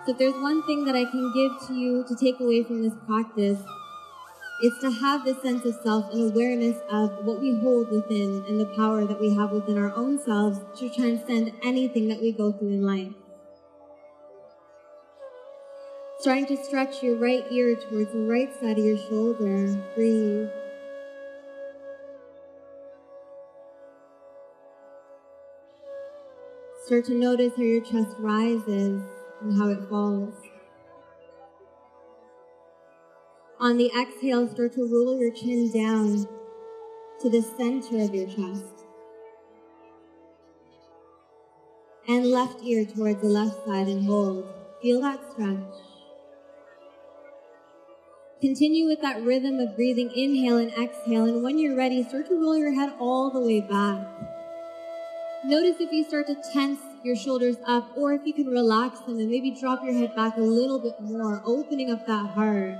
So if there's one thing that I can give to you to take away from this practice, it's to have this sense of self and awareness of what we hold within and the power that we have within our own selves to transcend anything that we go through in life. Starting to stretch your right ear towards the right side of your shoulder. Breathe. Start to notice how your chest rises and how it falls. On the exhale, start to roll your chin down to the center of your chest. And left ear towards the left side and hold. Feel that stretch. Continue with that rhythm of breathing, inhale and exhale, and when you're ready, start to roll your head all the way back. Notice if you start to tense your shoulders up, or if you can relax them and maybe drop your head back a little bit more, opening up that heart.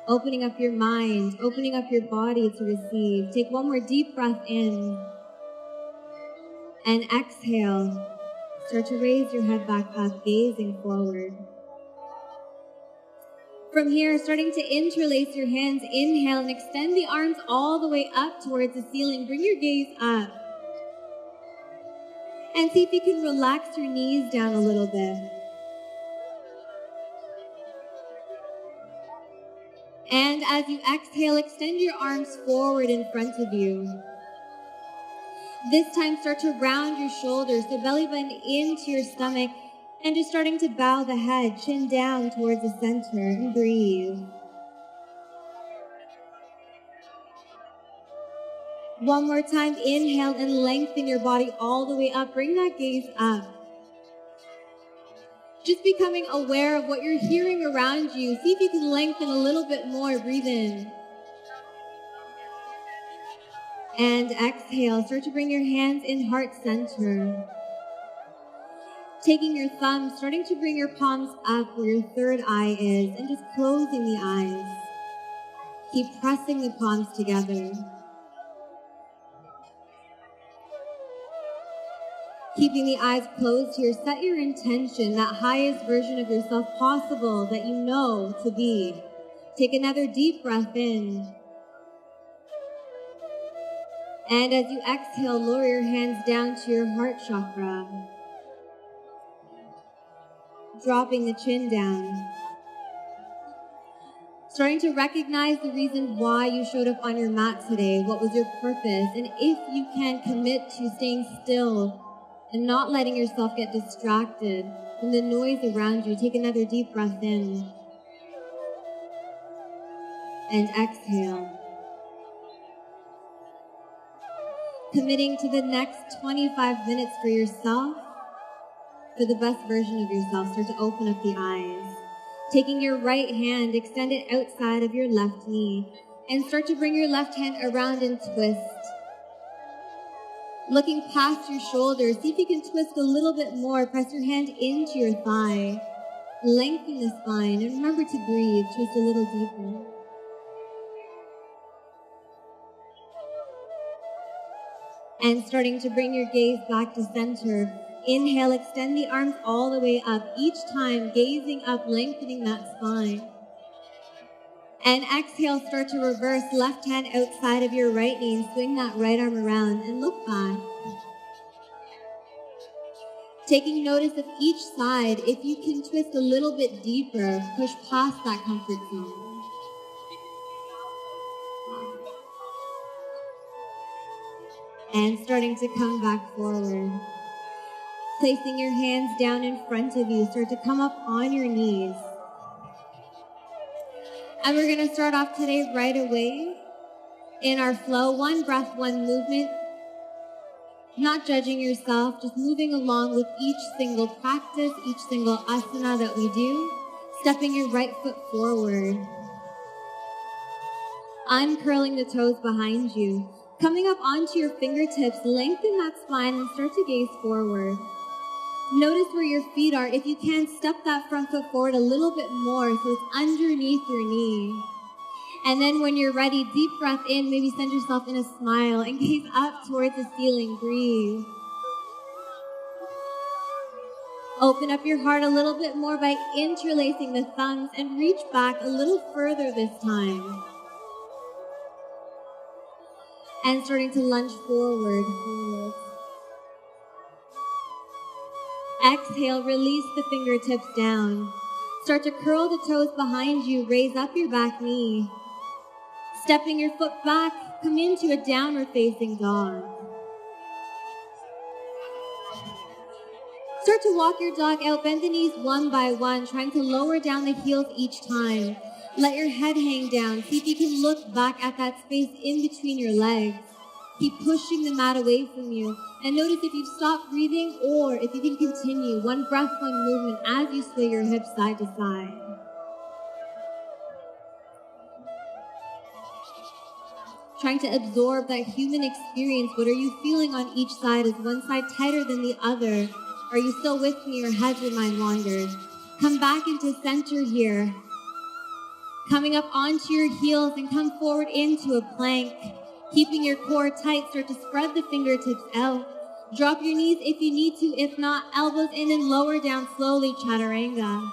Opening up your mind, opening up your body to receive. Take one more deep breath in, and exhale. Start to raise your head back up, gazing forward. From here, starting to interlace your hands, inhale and extend the arms all the way up towards the ceiling. Bring your gaze up. And see if you can relax your knees down a little bit. And as you exhale, extend your arms forward in front of you. This time, start to round your shoulders, so belly button into your stomach. And just starting to bow the head, chin down towards the center, and breathe. One more time, inhale and lengthen your body all the way up. Bring that gaze up. Just becoming aware of what you're hearing around you. See if you can lengthen a little bit more. Breathe in. And exhale. Start to bring your hands in heart center. Taking your thumbs, starting to bring your palms up where your third eye is, and just closing the eyes. Keep pressing the palms together. Keeping the eyes closed here, set your intention, that highest version of yourself possible that you know to be. Take another deep breath in. And as you exhale, lower your hands down to your heart chakra. Dropping the chin down. Starting to recognize the reason why you showed up on your mat today. What was your purpose? And if you can commit to staying still and not letting yourself get distracted from the noise around you, take another deep breath in. And exhale. Committing to the next 25 minutes for yourself, for the best version of yourself. Start to open up the eyes. Taking your right hand, extend it outside of your left knee, and start to bring your left hand around and twist. Looking past your shoulders, see if you can twist a little bit more. Press your hand into your thigh. Lengthen the spine, and remember to breathe. Twist a little deeper. And starting to bring your gaze back to center. Inhale, extend the arms all the way up. Each time, gazing up, lengthening that spine. And exhale, start to reverse. Left hand outside of your right knee. Swing that right arm around and look back. Taking notice of each side. If you can twist a little bit deeper, push past that comfort zone. And starting to come back forward. Placing your hands down in front of you. Start to come up on your knees. And we're going to start off today right away in our flow. One breath, one movement. Not judging yourself, just moving along with each single practice, each single asana that we do. Stepping your right foot forward. Uncurling the toes behind you. Coming up onto your fingertips, lengthen that spine and start to gaze forward. Notice where your feet are. If you can, step that front foot forward a little bit more so it's underneath your knee. And then when you're ready, deep breath in, maybe send yourself in a smile and gaze up towards the ceiling. Breathe. Open up your heart a little bit more by interlacing the thumbs and reach back a little further this time. And starting to lunge forward. Exhale, release the fingertips down. Start to curl the toes behind you, raise up your back knee. Stepping your foot back, come into a downward facing dog. Start to walk your dog out, bend the knees one by one, trying to lower down the heels each time. Let your head hang down. See if you can look back at that space in between your legs. Keep pushing the mat away from you. And notice if you've stopped breathing or if you can continue. One breath, one movement as you sway your hips side to side. Trying to absorb that human experience. What are you feeling on each side? Is one side tighter than the other? Are you still with me or has your mind wandered? Come back into center here. Coming up onto your heels and come forward into a plank. Keeping your core tight, start to spread the fingertips out. Drop your knees if you need to. If not, elbows in and lower down slowly, chaturanga.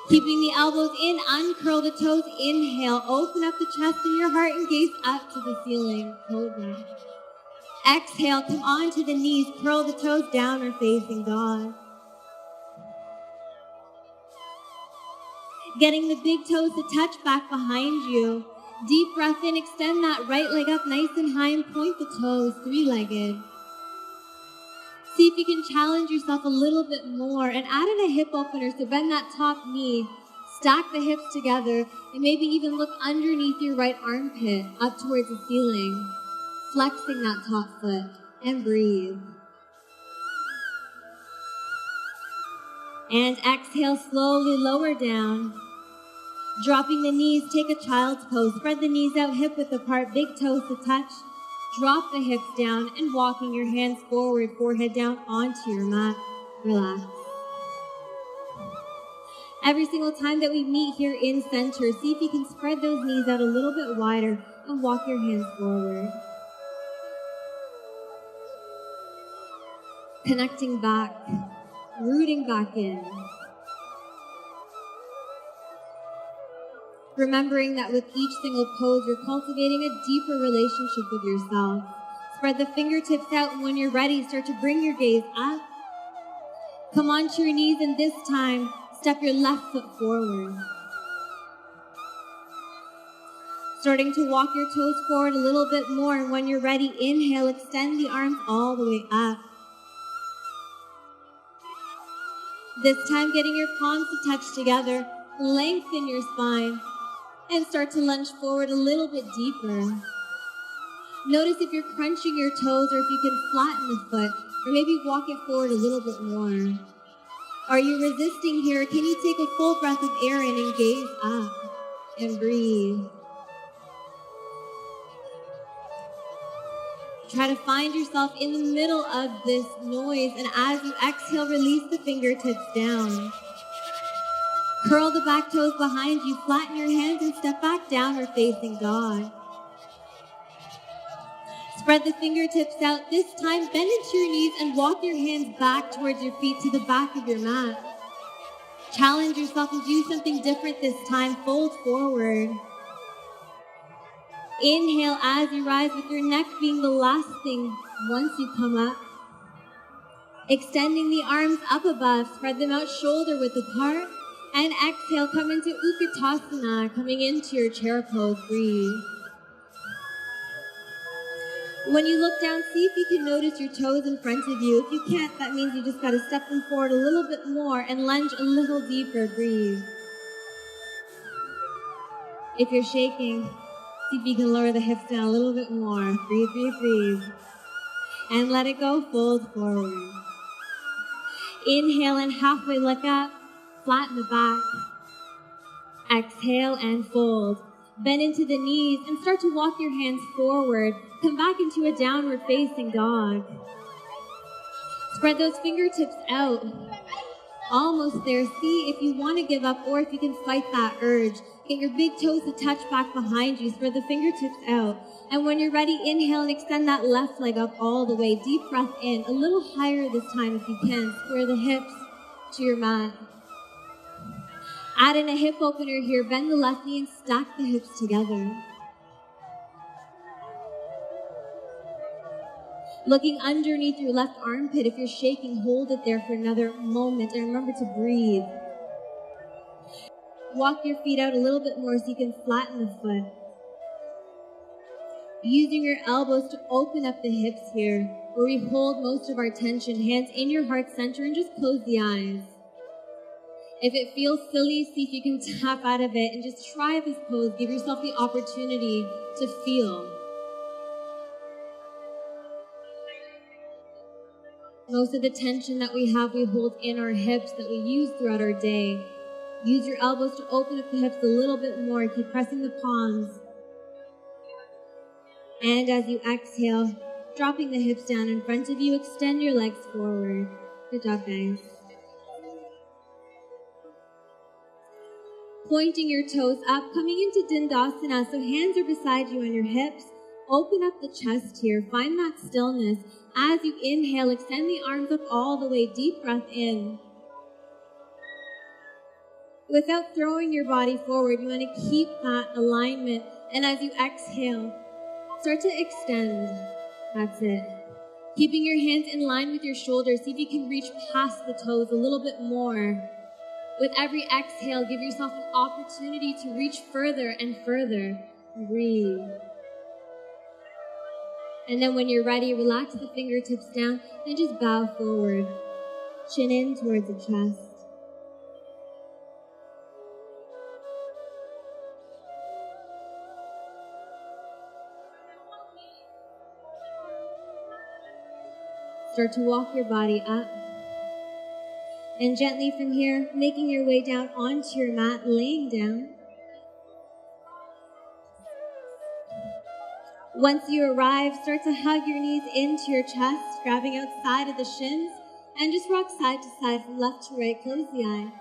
Keeping the elbows in, uncurl the toes, inhale. Open up the chest and your heart and gaze up to the ceiling, cobra. Exhale, come onto the knees, curl the toes, downward facing dog. Getting the big toes to touch back behind you. Deep breath in, extend that right leg up nice and high and point the toes, three-legged. See if you can challenge yourself a little bit more and add in a hip opener, so bend that top knee, stack the hips together, and maybe even look underneath your right armpit up towards the ceiling, flexing that top foot, and breathe. And exhale, slowly lower down. Dropping the knees, take a child's pose. Spread the knees out, hip width apart, big toes to touch. Drop the hips down and walking your hands forward, forehead down onto your mat. Relax. Every single time that we meet here in center, see if you can spread those knees out a little bit wider and walk your hands forward. Connecting back, rooting back in. Remembering that with each single pose, you're cultivating a deeper relationship with yourself. Spread the fingertips out, and when you're ready, start to bring your gaze up. Come onto your knees, and this time, step your left foot forward. Starting to walk your toes forward a little bit more, and when you're ready, inhale, extend the arms all the way up. This time, getting your palms to touch together, lengthen your spine, and start to lunge forward a little bit deeper. Notice if you're crunching your toes or if you can flatten the foot, or maybe walk it forward a little bit more. Are you resisting here? Can you take a full breath of air in and gaze up and breathe? Try to find yourself in the middle of this noise, and as you exhale, release the fingertips down. Curl the back toes behind you, flatten your hands, and step back downward facing dog. Spread the fingertips out. This time, bend into your knees and walk your hands back towards your feet to the back of your mat. Challenge yourself and do something different this time. Fold forward. Inhale as you rise, with your neck being the last thing once you come up. Extending the arms up above, spread them out shoulder width apart. And exhale, come into Utkatasana, coming into your chair pose. Breathe. When you look down, see if you can notice your toes in front of you. If you can't, that means you just got to step them forward a little bit more and lunge a little deeper. Breathe. If you're shaking, see if you can lower the hips down a little bit more. Breathe, breathe, breathe. And let it go, fold forward. Inhale and halfway look up. Flatten the back. Exhale and fold. Bend into the knees and start to walk your hands forward. Come back into a downward facing dog. Spread those fingertips out. Almost there. See if you want to give up or if you can fight that urge. Get your big toes to touch back behind you. Spread the fingertips out. And when you're ready, inhale and extend that left leg up all the way. Deep breath in. A little higher this time if you can. Square the hips to your mat. Add in a hip opener here. Bend the left knee and stack the hips together. Looking underneath your left armpit. If you're shaking, hold it there for another moment. And remember to breathe. Walk your feet out a little bit more so you can flatten the foot. Using your elbows to open up the hips here, where we hold most of our tension. Hands in your heart center and just close the eyes. If it feels silly, see if you can tap out of it and just try this pose. Give yourself the opportunity to feel. Most of the tension that we have, we hold in our hips that we use throughout our day. Use your elbows to open up the hips a little bit more. Keep pressing the palms. And as you exhale, dropping the hips down in front of you, extend your legs forward. Good job, guys. Pointing your toes up, coming into Dandasana. So hands are beside you on your hips. Open up the chest here. Find that stillness. As you inhale, extend the arms up all the way. Deep breath in. Without throwing your body forward, you want to keep that alignment. And as you exhale, start to extend. That's it. Keeping your hands in line with your shoulders. See if you can reach past the toes a little bit more. With every exhale, give yourself an opportunity to reach further and further. Breathe. And then when you're ready, relax the fingertips down and just bow forward. Chin in towards the chest. Start to walk your body up. And gently from here, making your way down onto your mat, laying down. Once you arrive, start to hug your knees into your chest, grabbing outside of the shins, and just rock side to side from left to right. Close the eyes.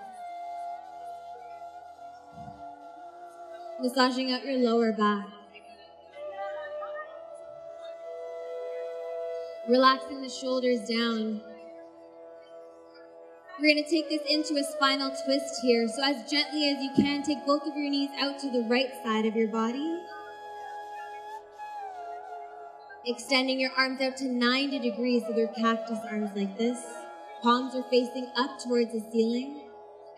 Massaging out your lower back. Relaxing the shoulders down. We're going to take this into a spinal twist here. So as gently as you can, take both of your knees out to the right side of your body. Extending your arms out to 90 degrees so they're cactus arms like this. Palms are facing up towards the ceiling.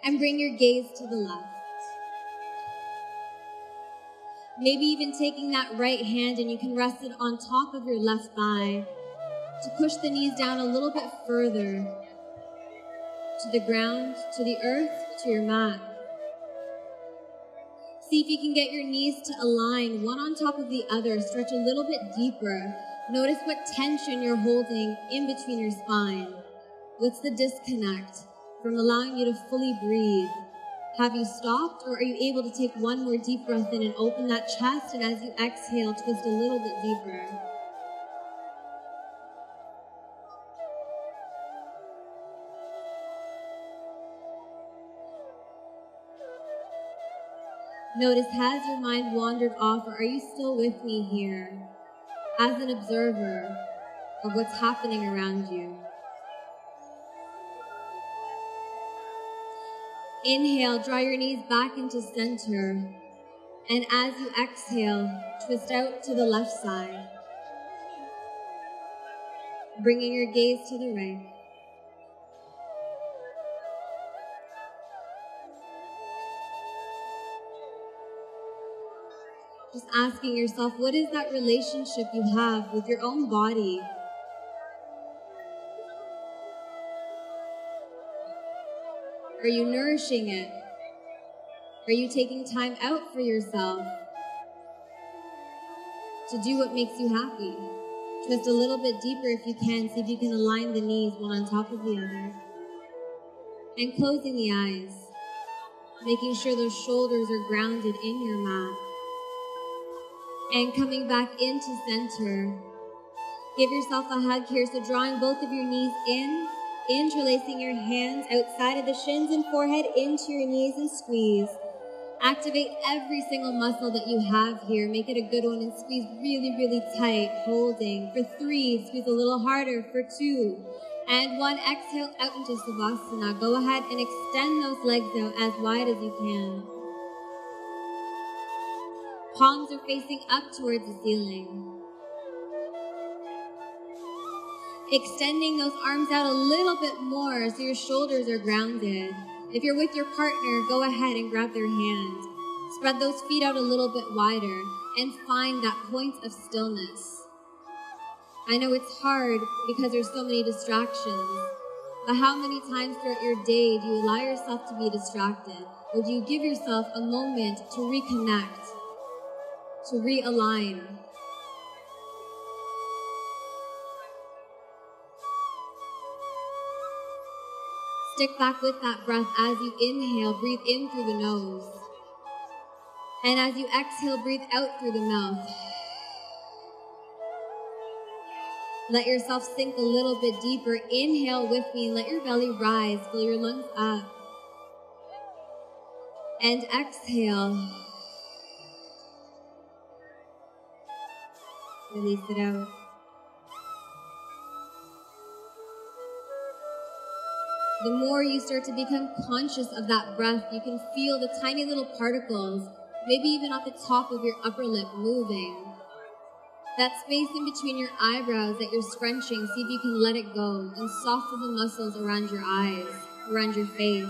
And bring your gaze to the left. Maybe even taking that right hand and you can rest it on top of your left thigh to push the knees down a little bit further to the ground, to the earth, to your mat. See if you can get your knees to align one on top of the other. Stretch a little bit deeper. Notice what tension you're holding in between your spine. What's the disconnect from allowing you to fully breathe? Have you stopped, or are you able to take one more deep breath in and open that chest, and as you exhale, twist a little bit deeper? Notice, has your mind wandered off, or are you still with me here as an observer of what's happening around you? Inhale, draw your knees back into center. And as you exhale, twist out to the left side. Bringing your gaze to the right. Just asking yourself, what is that relationship you have with your own body? Are you nourishing it? Are you taking time out for yourself to do what makes you happy? Twist a little bit deeper if you can. See if you can align the knees one on top of the other. And closing the eyes. Making sure those shoulders are grounded in your mat. And coming back into center. Give yourself a hug here. So drawing both of your knees in. Interlacing your hands outside of the shins and forehead into your knees and squeeze. Activate every single muscle that you have here. Make it a good one and squeeze really, really tight, holding. For 3, squeeze a little harder. For 2, and 1, exhale out into Savasana. Go ahead and extend those legs out as wide as you can. Palms are facing up towards the ceiling. Extending those arms out a little bit more so your shoulders are grounded. If you're with your partner, go ahead and grab their hand. Spread those feet out a little bit wider and find that point of stillness. I know it's hard because there's so many distractions, but how many times throughout your day do you allow yourself to be distracted? Or do you give yourself a moment to reconnect, to realign? Stick back with that breath as you inhale, breathe in through the nose. And as you exhale, breathe out through the mouth. Let yourself sink a little bit deeper. Inhale with me and let your belly rise. Fill your lungs up. And exhale. Release it out. The more you start to become conscious of that breath, you can feel the tiny little particles, maybe even at the top of your upper lip moving. That space in between your eyebrows that you're scrunching, see if you can let it go and soften the muscles around your eyes, around your face.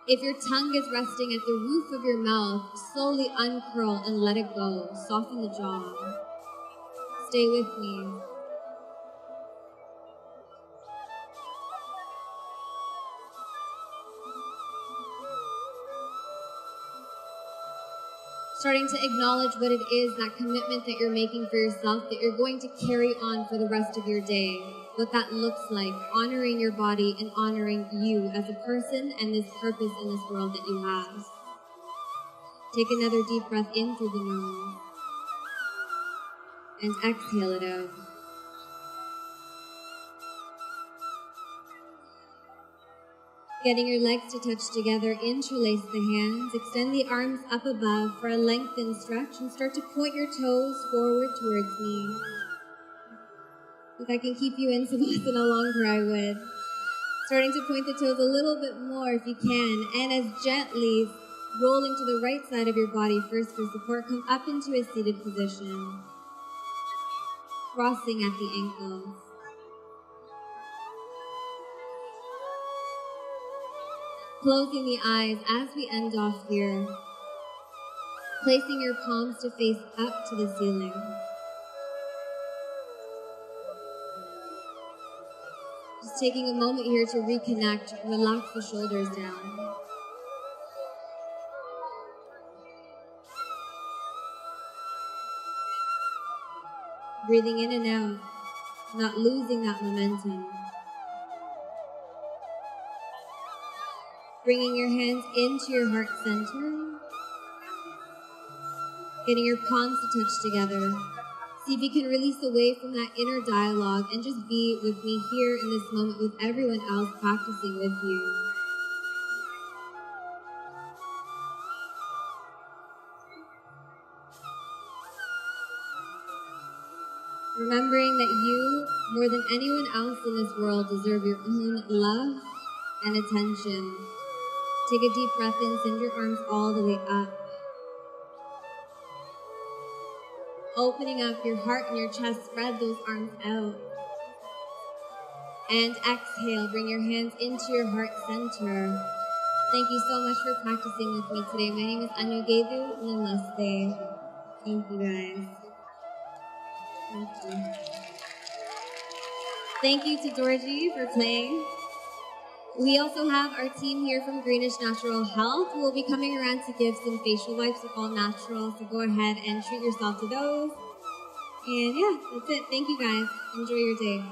If your tongue is resting at the roof of your mouth, slowly uncurl and let it go. Soften the jaw. Stay with me. Starting to acknowledge what it is, that commitment that you're making for yourself, that you're going to carry on for the rest of your day, what that looks like, honoring your body and honoring you as a person and this purpose in this world that you have. Take another deep breath in through the nose and exhale it out. Getting your legs to touch together, interlace the hands, extend the arms up above for a lengthened stretch and start to point your toes forward towards me. If I can keep you in Savasana longer, I would. Starting to point the toes a little bit more if you can, and as gently rolling to the right side of your body first for support, come up into a seated position, crossing at the ankles. Closing the eyes as we end off here. Placing your palms to face up to the ceiling. Just taking a moment here to reconnect, relax the shoulders down. Breathing in and out, not losing that momentum. Bringing your hands into your heart center. Getting your palms to touch together. See if you can release away from that inner dialogue and just be with me here in this moment with everyone else practicing with you. Remembering that you, more than anyone else in this world, deserve your own love and attention. Take a deep breath in, send your arms all the way up. Opening up your heart and your chest, spread those arms out. And exhale, bring your hands into your heart center. Thank you so much for practicing with me today. My name is Annu, Gaidhu. Namaste. Thank you guys. Thank you. Thank you to Georgie for playing. We also have our team here from Greeniche Natural Health who will be coming around to give some facial wipes, all natural, so go ahead and treat yourself to those. And yeah, that's it. Thank you guys. Enjoy your day.